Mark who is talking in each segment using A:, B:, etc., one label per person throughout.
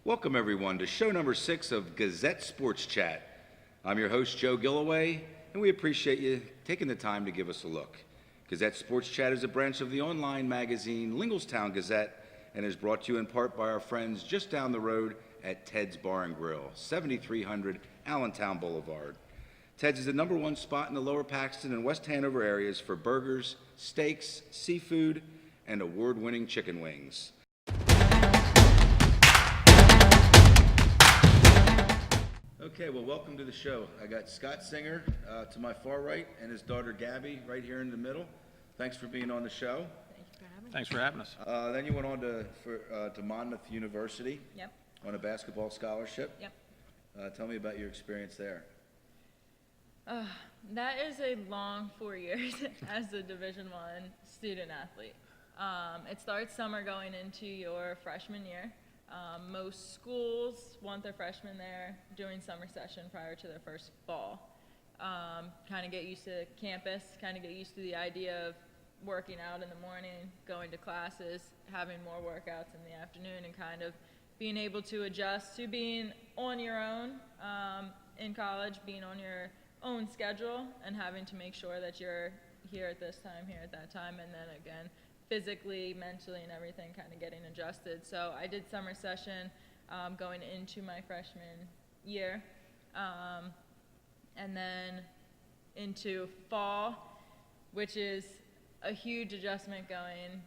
A: Welcome everyone to show number 6 of Gazette Sports Chat. I'm your host Joe Gilloway, and we appreciate you taking the time to give us a look. Gazette Sports Chat is a branch of the online magazine Linglestown Gazette and is brought to you in part by our friends just down the road at Ted's Bar and Grill, 7300 Allentown Boulevard. Ted's is the #1 spot in the Lower Paxton and West Hanover areas for burgers, steaks, seafood, and award-winning chicken wings. Okay, well, welcome to the show. I got Scott Singer to my far right and his daughter Gabby right here in the middle. Thanks for being on the show.
B: Thanks for having us.
A: Then you went on to Monmouth University.
C: Yep.
A: On a basketball scholarship.
C: Yep.
A: Tell me about your experience there.
C: That is a long 4 years as a Division I student athlete. It starts summer going into your freshman year. Most schools want their freshmen there doing summer session prior to their first fall. Kind of get used to campus, kind of get used to the idea of working out in the morning, going to classes, having more workouts in the afternoon, and kind of being able to adjust to being on your own in college, being on your own schedule, and having to make sure that you're here at this time, here at that time, and then again, physically, mentally, and everything kind of getting adjusted. So I did summer session going into my freshman year, and then into fall, which is a huge adjustment going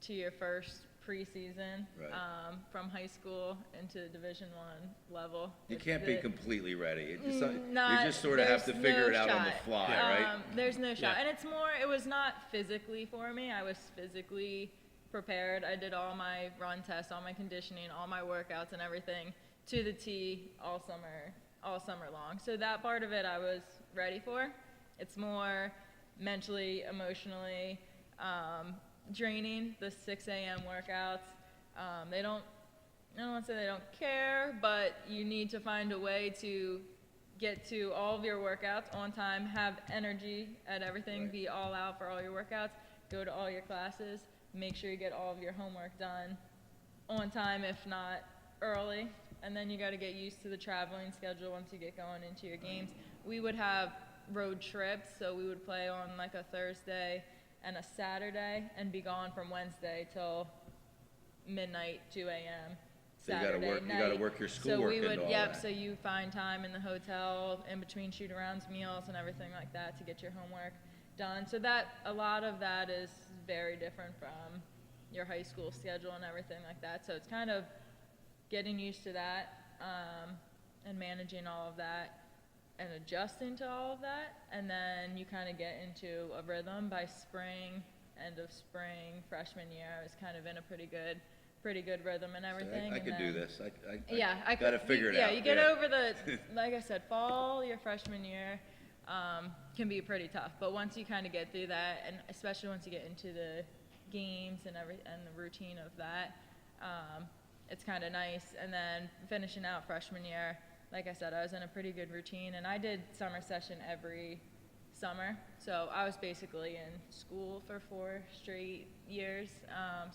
C: to your first preseason,
A: Right.
C: From high school into Division I level.
A: You can't be completely ready. You
C: Not-
A: just sort of have to
C: there's
A: figure
C: no
A: it out on the
C: shot.
A: fly, right?
C: There's no shot.
B: Yeah.
C: And it's more, it was not physically for me. I was physically prepared. I did all my run tests, all my conditioning, all my workouts and everything to the T all summer long. So that part of it I was ready for. It's more mentally, emotionally draining, the 6 a.m. workouts. I don't want to say they don't care, but you need to find a way to get to all of your workouts on time, have energy at everything,
A: Right.
C: be all out for all your workouts, go to all your classes, make sure you get all of your homework done on time, if not early. And then you got to get used to the traveling schedule once you get going into your games. We would have road trips, so we would play on like a Thursday and a Saturday and be gone from Wednesday till midnight, 2 a.m.
A: So
C: Saturday
A: you
C: night.
A: gotta work your
C: So
A: schoolwork
C: we would,
A: into all
C: yep,
A: that.
C: so you find time in the hotel in between shoot-arounds, meals, and everything like that to get your homework done. So that, a lot of that is very different from your high school schedule and everything like that. So it's kind of getting used to that and managing all of that and adjusting to all of that. And then you kind of get into a rhythm by spring, end of spring, freshman year. I was kind of in a pretty good rhythm and everything.
A: I
C: and
A: could do
C: then-
A: this.
C: I
A: gotta
C: could
A: figure it
C: yeah,
A: out.
C: you get over the, like I said, fall, your freshman year can be pretty tough. But once you kind of get through that, and especially once you get into the games and the routine of that, it's kind of nice. And then finishing out freshman year, like I said, I was in a pretty good routine, and I did summer session every summer. So I was basically in school for 4 straight years.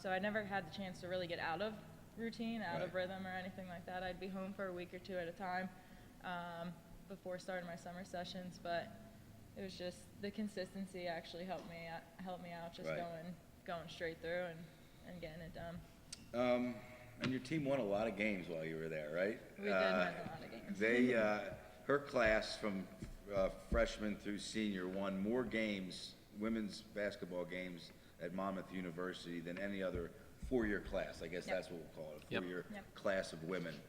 C: So I never had the chance to really get out of routine, out of rhythm or anything like that. I'd be home for a week or two at a time before starting my summer sessions. But it was just the consistency actually helped me out just
A: Right.
C: going straight through and getting it done.
A: And your team won a lot of games while you were there, right?
C: We did win a lot of games.
A: Her class from freshman through senior won more games, women's basketball games at Monmouth University than any other 4-year class. I guess
C: Yep.
A: that's what we'll call it, a
B: Yep.
A: 4-year
C: Yep.
A: class of women.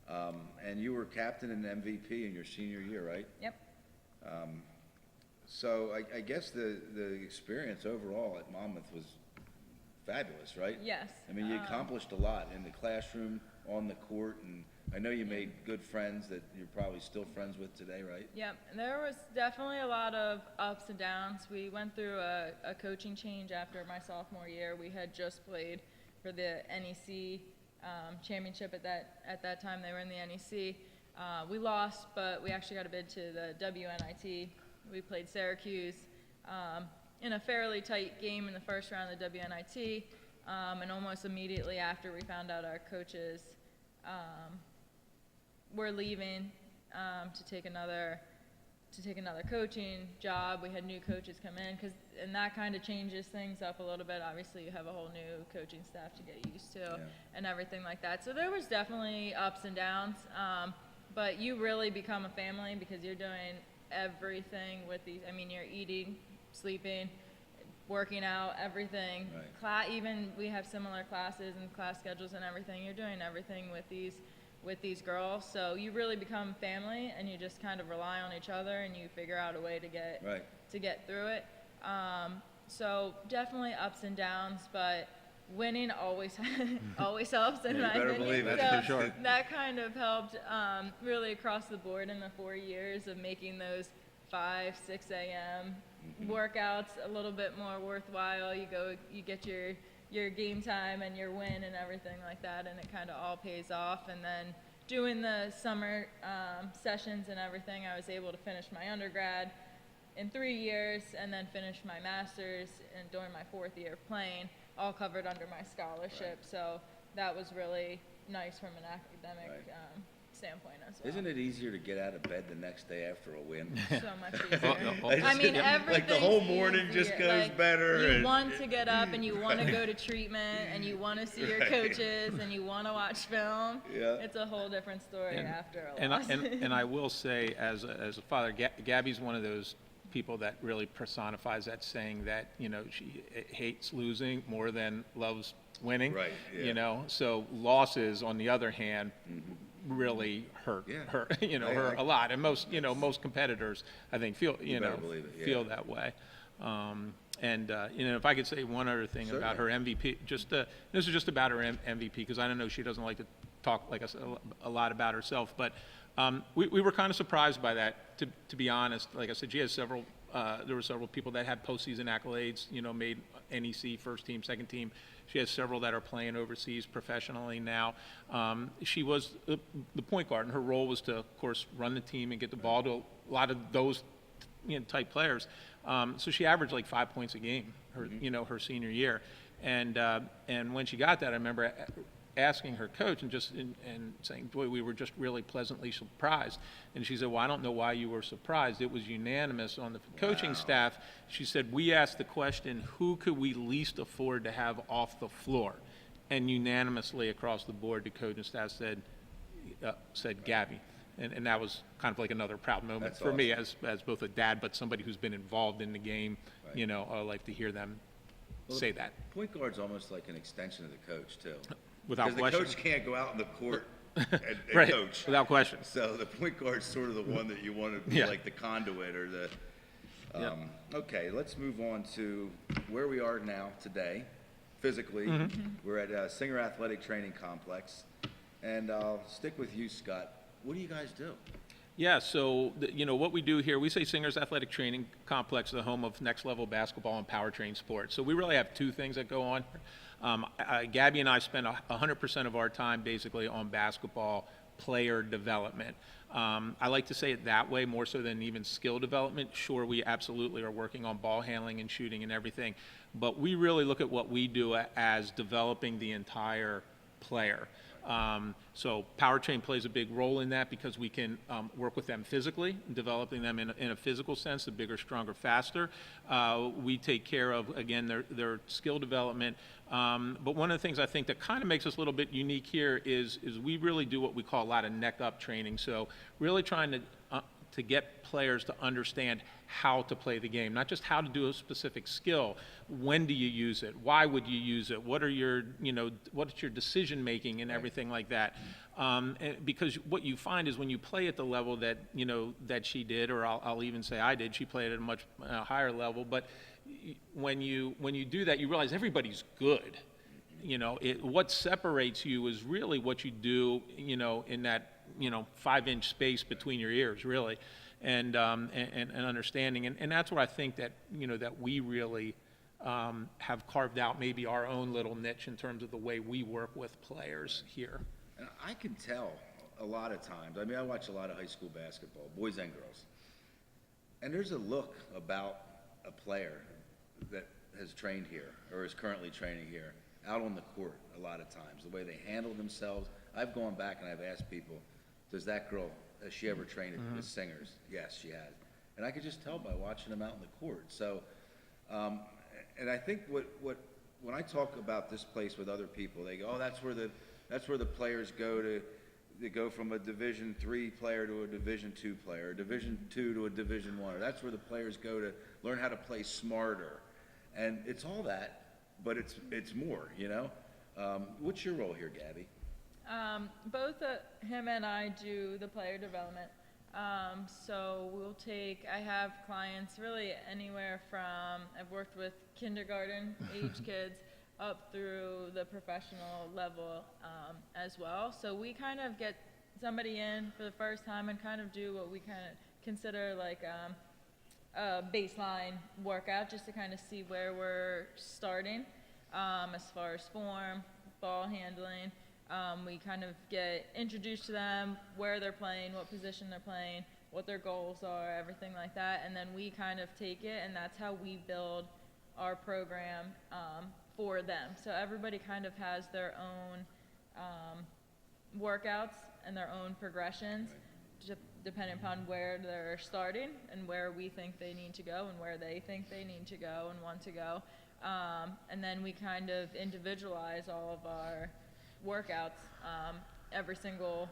A: And you were captain and MVP in your senior year, right?
C: Yep.
A: So I guess the experience overall at Monmouth was fabulous, right?
C: Yes.
A: I mean, you accomplished a lot in the classroom, on the court, and I know you made good friends that you're probably still friends with today, right?
C: Yep, there was definitely a lot of ups and downs. We went through a coaching change after my sophomore year. We had just played for the NEC championship at that time. They were in the NEC. We lost, but we actually got a bid to the WNIT. We played Syracuse in a fairly tight game in the first round of the WNIT, and almost immediately after we found out our coaches were leaving to take another coaching job. We had new coaches come in, and that kind of changes things up a little bit. Obviously, you have a whole new coaching staff to get used to and everything like that. So there was definitely ups and downs, but you really become a family because you're doing everything with these. I mean, you're eating, sleeping, working out, everything.
A: Right.
C: Even we have similar classes and class schedules and everything. You're doing everything with these girls, so you really become family, and you just kind of rely on each other, and you figure out a way to get through it. So definitely ups and downs, but winning always helps, in my
A: better
C: opinion.
A: believe it.
B: That's for sure.
C: That kind of helped really across the board in the 4 years of making those 5, 6 a.m. workouts a little bit more worthwhile. You get your game time and your win and everything like that, and it kind of all pays off. And then doing the summer sessions and everything, I was able to finish my undergrad in 3 years and then finish my master's and during my 4th year playing, all covered under my scholarship.
A: Right.
C: So that was really nice from an academic standpoint as well.
A: Isn't it easier to get out of bed the next day after a win?
C: So much easier.
B: Well,
C: I mean, everything.
A: Like the whole morning just goes better.
C: You want to get up and you want to go to treatment and you want to see your coaches and you want to watch film.
A: Yeah.
C: It's a whole different story after a
B: And
C: loss.
B: and I will say, as a father, Gabby's one of those people that really personifies that saying that, she hates losing more than loves winning.
A: Right, yeah.
B: So losses, on the other hand, really hurt her, her a lot. And most competitors, I think, feel,
A: better believe it, yeah.
B: feel that way. If I could say one other thing about her MVP, this is just about her MVP, because I don't know, she doesn't like to talk, like I said, a lot about herself, but we were kind of surprised by that, to be honest. Like I said, she has there were several people that had postseason accolades, made NEC, first team, second team. She has several that are playing overseas professionally now. She was the point guard, and her role was to, of course, run the team and get the ball to a lot of those type players. So she averaged like 5 points a game her senior year. And when she got that, I remember asking her coach and saying, boy, we were just really pleasantly surprised. And she said, well, I don't know why you were surprised. It was unanimous on the coaching staff. She said, we asked the question, who could we least afford to have off the floor? And unanimously across the board, the coaching staff said Gabby. And that was kind of like another proud moment for me as both a dad, but somebody who's been involved in the game. I like to hear them say that.
A: Point guard's almost like an extension of the coach, too.
B: Without question.
A: Because the coach can't go out in the court and
B: right.
A: coach.
B: Without question.
A: So the point guard's sort of the one that you want to be like the conduit or the Okay, let's move on to where we are now today, physically. We're at Singer Athletic Training Complex. And I'll stick with you, Scott. What do you guys do?
B: Yeah, so what we do here, we say Singer's Athletic Training Complex, the home of next level basketball and powertrain sports. So we really have two things that go on. Gabby and I spend 100% of our time basically on basketball player development. I like to say it that way more so than even skill development. Sure, we absolutely are working on ball handling and shooting and everything, but we really look at what we do as developing the entire player. So powertrain plays a big role in that because we can work with them physically, developing them in a physical sense, the bigger, stronger, faster. We take care of, again, their skill development. But one of the things I think that kind of makes us a little bit unique here is we really do what we call a lot of neck-up training. So really trying to get players to understand how to play the game, not just how to do a specific skill. When do you use it? Why would you use it? What are your, what's your decision making and everything like that? Because what you find is when you play at the level that, that she did, or I'll even say I did, she played at a much higher level, but when you do that, you realize everybody's good. What separates you is really what you do, in that 5-inch space between your ears, really, and understanding, and that's what I think that that we really have carved out maybe our own little niche in terms of the way we work with players here.
A: And I can tell a lot of times. I mean, I watch a lot of high school basketball, boys and girls, and there's a look about a player that has trained here or is currently training here out on the court a lot of times, the way they handle themselves. I've gone back and I've asked people, does that girl, has she ever trained with singers? Yes, she has. And I could just tell by watching them out in the court. So, and I think when I talk about this place with other people, they go, oh, that's where the players go to. They go from a Division III player to a Division II player, a Division II to a Division I. Or that's where the players go to learn how to play smarter. And it's all that, but it's more, you know? What's your role here, Gabby?
C: Both him and I do the player development. So I have clients really anywhere from, I've worked with kindergarten age kids up through the professional level as well. So we kind of get somebody in for the first time and kind of do what we kind of consider like a baseline workout, just to kind of see where we're starting as far as form, ball handling. We kind of get introduced to them, where they're playing, what position they're playing, what their goals are, everything like that. And then we kind of take it, and that's how we build our program for them. So everybody kind of has their own workouts and their own progressions, depending upon where they're starting and where we think they need to go and where they think they need to go and want to go. And then we kind of individualize all of our workouts. Every single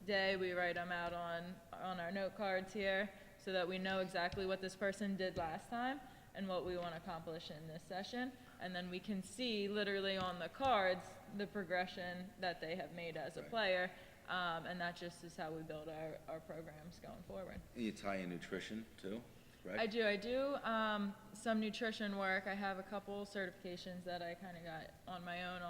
C: day we write them out on our note cards here so that we know exactly what this person did last time and what we want to accomplish in this session. And then we can see literally on the cards the progression that they have made as a player. And that just is how we build our programs going forward.
A: And you tie in nutrition too, right?
C: I do some nutrition work. I have a couple certifications that I kind of got on my own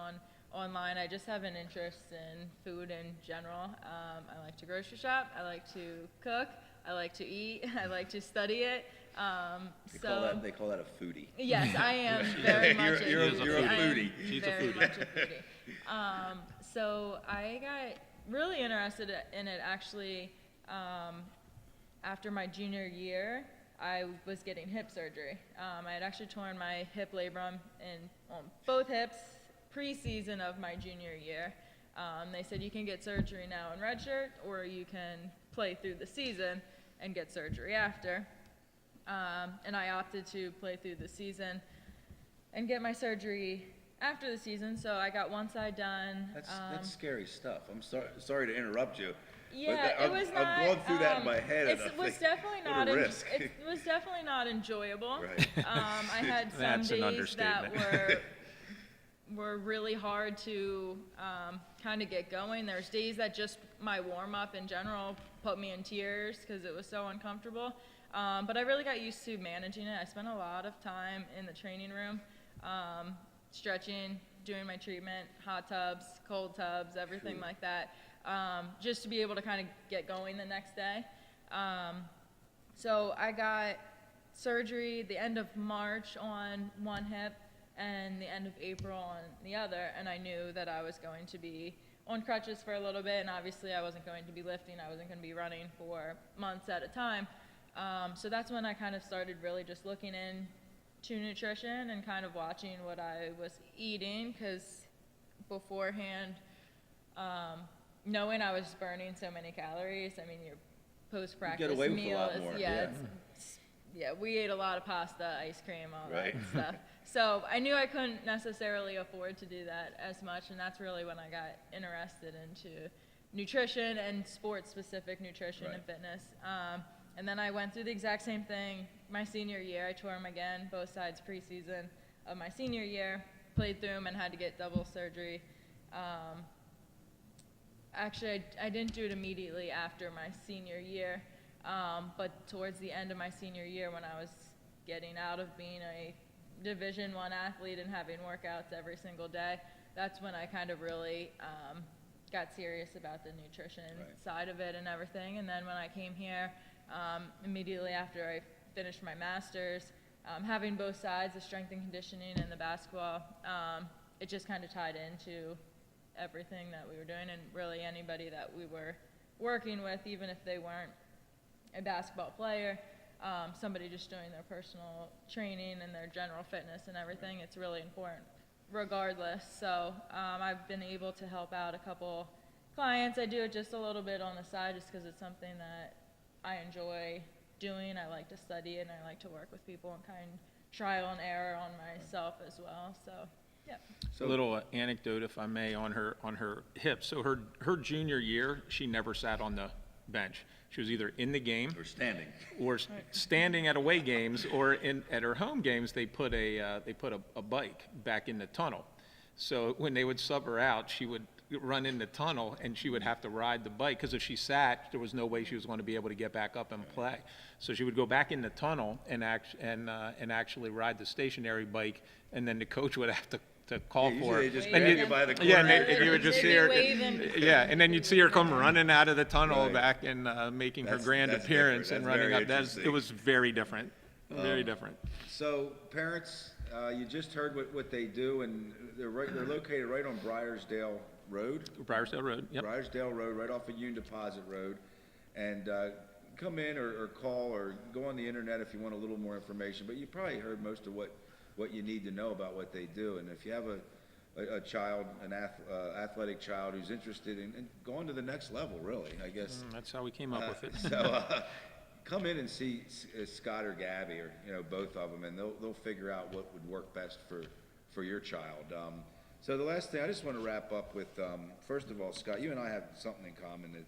C: online. I just have an interest in food in general. I like to grocery shop. I like to cook. I like to eat. I like to study it.
A: They call that a foodie.
C: Yes, I am very much
A: you're a foodie.
B: She's a
C: very
B: foodie.
C: much a foodie. So I got really interested in it actually after my junior year. I was getting hip surgery. I had actually torn my hip labrum on both hips pre-season of my junior year. They said you can get surgery now in redshirt, or you can play through the season and get surgery after. And I opted to play through the season and get my surgery after the season. So I got one side done.
A: That's scary stuff. I'm sorry to interrupt you.
C: Yeah,
A: but
C: it was not.
A: I've gone through that in my head.
C: It was definitely not.
A: What a risk.
C: It was definitely not enjoyable.
A: Right.
C: I had some
B: That's an
C: days that
B: understatement.
C: were really hard to kind of get going. There's days that just my warm up in general put me in tears because it was so uncomfortable. But I really got used to managing it. I spent a lot of time in the training room, stretching, doing my treatment, hot tubs, cold tubs, everything like that. Just to be able to kind of get going the next day. So I got surgery the end of March on one hip and the end of April on the other, and I knew that I was going to be on crutches for a little bit, and obviously I wasn't going to be lifting, I wasn't going to be running for months at a time. So that's when I kind of started really just looking into nutrition and kind of watching what I was eating, because beforehand, knowing I was burning so many calories, I mean, your post-practice
A: get away with
C: meal
A: a lot
C: is,
A: more,
C: yeah, we ate a lot of pasta, ice cream, all
A: Right.
C: that stuff. So I knew I couldn't necessarily afford to do that as much, and that's really when I got interested into nutrition and sports-specific nutrition and fitness. And then I went through the exact same thing my senior year. I tore them again, both sides preseason of my senior year, played through them and had to get double surgery. Actually, I didn't do it immediately after my senior year, but towards the end of my senior year, when I was getting out of being a Division I athlete and having workouts every single day, that's when I kind of really got serious about the nutrition side of it and everything. And then when I came here, immediately after I finished my master's, having both sides, the strength and conditioning and the basketball, it just kind of tied into everything that we were doing, and really anybody that we were working with, even if they weren't a basketball player, somebody just doing their personal training and their general fitness and everything, it's really important regardless. So I've been able to help out a couple clients. I do it just a little bit on the side just because it's something that I enjoy doing. I like to study it, and I like to work with people and kind of trial and error on myself as well. So, yeah.
B: A little anecdote, if I may, on her hip. So her junior year, she never sat on the bench. She was either in the game
A: Or standing.
B: standing at away games, or at her home games they put a bike back in the tunnel. So when they would sub her out, she would run in the tunnel and she would have to ride the bike, because if she sat, there was no way she was going to be able to get back up and play. So she would go back in the tunnel and actually ride the stationary bike, and then the coach would have to call for her.
A: They just
B: And
A: grab you by the corner.
B: yeah, and you would just see her.
C: Waving.
B: Yeah, and then you'd see her come running out of the tunnel
A: Right.
B: back and making her grand
A: That's
B: appearance
A: different.
B: and
A: That's
B: running
A: very
B: up. It was very different. Very different.
A: So parents, you just heard what they do, and they're located right on Briarsdale Road.
B: Briarsdale Road. Yep.
A: Briarsdale Road, right off of Union Deposit Road. And come in or call or go on the internet if you want a little more information. But you probably heard most of what you need to know about what they do. And if you have a child, an athletic child who's interested in going to the next level, really, I guess.
B: That's how we came up with it.
A: So come in and see Scott or Gabby, or both of them, and they'll figure out what would work best for your child. So the last thing I just want to wrap up with, first of all, Scott, you and I have something in common, that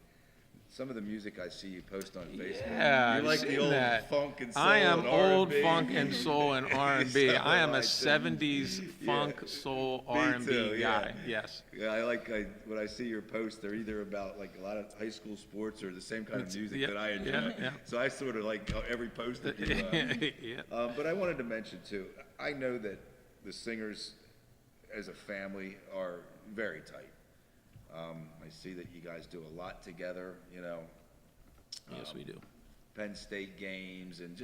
A: some of the music I see you post on Facebook.
B: Yeah,
A: you like
B: I've
A: the
B: seen
A: old
B: that.
A: funk and soul
B: I am
A: and
B: old
A: R&B.
B: funk and soul and R&B.
A: So
B: I am a
A: too.
B: 70s funk, soul, R&B
A: too,
B: guy.
A: yeah.
B: Yes.
A: Yeah, when I see your posts, they're either about like a lot of high school sports or the same kind of music
B: yeah,
A: that I enjoy.
B: yeah.
A: So I sort of like every post that you.
B: Yeah.
A: But I wanted to mention too, I know that the Singers as a family are very tight. I see that you guys do a lot together,
B: Yes, we do.
A: Penn State games and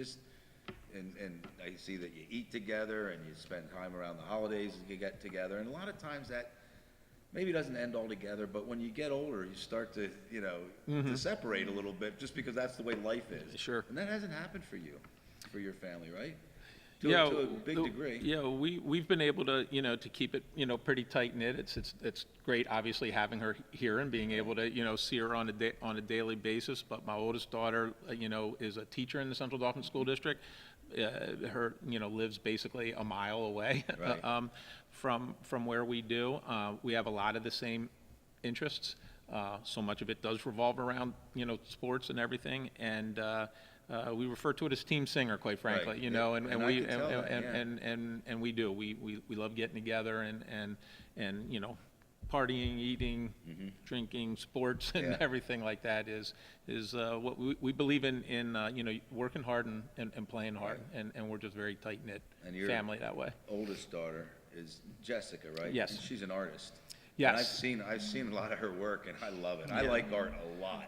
A: and I see that you eat together and you spend time around the holidays and you get together. And a lot of times that maybe doesn't end all together, but when you get older, you start to, to separate a little bit just because that's the way life is.
B: Sure.
A: And that hasn't happened for you, for your family, right? To
B: Yeah,
A: a big degree.
B: Yeah, we've been able to, to keep it, pretty tight knit. It's great, obviously, having her here and being able to, see her on a daily basis. But my oldest daughter, is a teacher in the Central Dauphin School District. Her, lives basically a mile away
A: Right.
B: from where we do. We have a lot of the same interests. So much of it does revolve around, sports and everything. And we refer to it as Team Singer, quite frankly,
A: Right.
B: you know, and
A: And I
B: we
A: can tell that, yeah.
B: and we do. We love getting together and partying, eating, drinking, sports, and
A: Yeah.
B: everything like that is what we believe in working hard and playing hard, and we're just very tight knit
A: And your
B: family that way.
A: oldest daughter is Jessica, right?
B: Yes.
A: And she's an artist.
B: Yes.
A: And I've seen a lot of her work, and I love it. I
B: Yeah.
A: like art a lot.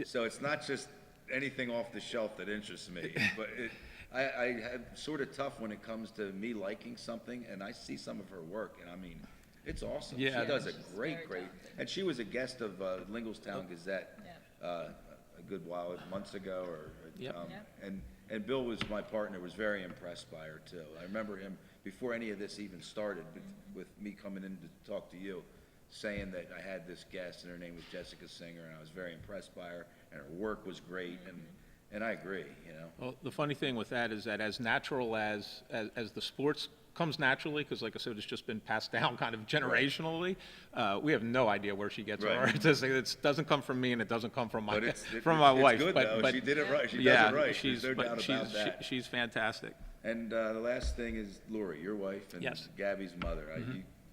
A: So it's not just anything off the shelf that interests me, but I have sort of tough when it comes to me liking something, and I see some of her work, and I mean, it's awesome.
B: Yeah.
A: She does a
C: She's
A: great,
C: very
A: great,
C: talented.
A: and she was a guest of Lingelstown Gazette
C: Yeah.
A: a good while, months ago,
B: Yep.
C: Yep.
A: and Bill was my partner, was very impressed by her too. I remember him, before any of this even started, with me coming in to talk to you, saying that I had this guest and her name was Jessica Singer, and I was very impressed by her, and her work was great, and I agree,
B: Well, the funny thing with that is that as natural as the sports comes naturally, because like I said, it's just been passed down kind of generationally, we have no idea where she gets her
A: Right.
B: art. It doesn't come from me, and it doesn't come from my
A: But
B: from my wife.
A: It's good,
B: but,
A: though.
B: but
A: She did it right. She
B: yeah,
A: does it right.
B: she's
A: There's no
B: but
A: doubt
B: she's
A: about that.
B: she's fantastic.
A: And the last thing is Lori, your wife, and
B: Yes.
A: Gabby's mother.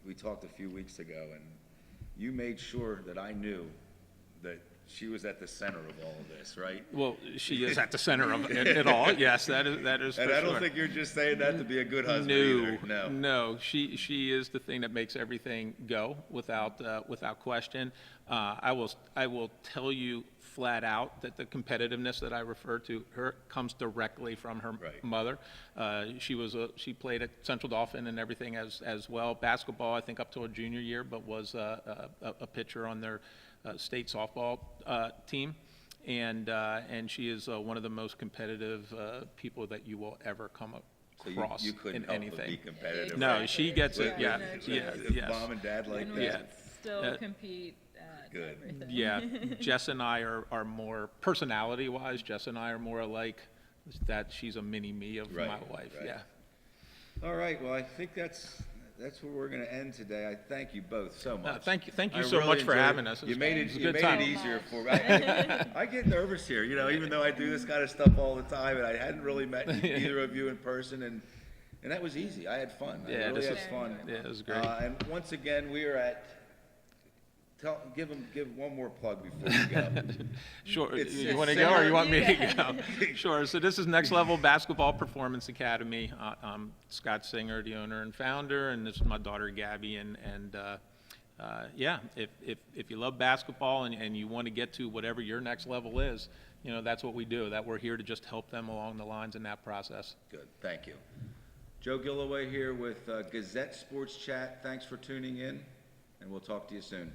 A: We talked a few weeks ago, and you made sure that I knew that she was at the center of all of this, right?
B: Well, she is at the center of it all. Yes, that is.
A: And
B: for
A: I don't
B: sure.
A: think you're just saying that to be a good husband
B: No,
A: either.
B: no. She is the thing that makes everything go without question. I will tell you flat out that the competitiveness that I refer to her comes directly from her
A: Right.
B: mother. She played at Central Dauphin and everything as well. Basketball, I think, up to her junior year, but was a pitcher on their state softball team. And she is one of the most competitive people that you will ever come
A: So
B: across
A: you couldn't
B: in
A: help
B: anything.
A: but be competitive.
B: No,
A: right?
B: she gets it.
A: With-
B: Yeah,
A: with-
B: yeah,
A: with
B: yes.
A: Mom and dad like
C: And we
A: that.
C: still
B: Yeah.
C: compete at
A: Good.
C: everything.
B: Yeah, Jess and I are more, personality-wise, Jess and I are more alike, that she's a mini-me of
A: Right,
B: my wife,
A: right.
B: yeah.
A: All right, well, I think that's where we're going to end today. I thank you both so much.
B: Thank you
A: I
B: so
A: really
B: much for
A: enjoyed
B: having us.
A: You made it,
B: was a
A: you
B: good
A: made
B: time.
A: it easier
C: So
A: for me. I get nervous here, you know, even though I do this kind of stuff all the time, and I hadn't really met either of you in person, and that was easy. I had fun. I
B: Yeah,
A: really
B: this
A: had
B: was-
A: fun.
B: Yeah, it was great.
A: And once again, we are at. Give one more plug before you go.
B: Sure,
A: It's-
B: you
A: it's
B: want to go or you want me to
C: You
B: go? Sure, so this is Next Level Basketball Performance Academy. I'm Scott Singer, the owner and founder, and this is my daughter Gabby, and yeah, if you love basketball and you want to get to whatever your next level is, you know, that's what we do, that we're here to just help them along the lines in that process.
A: Good, thank you. Joe Gilloway here with Gazette Sports Chat. Thanks for tuning in, and we'll talk to you soon.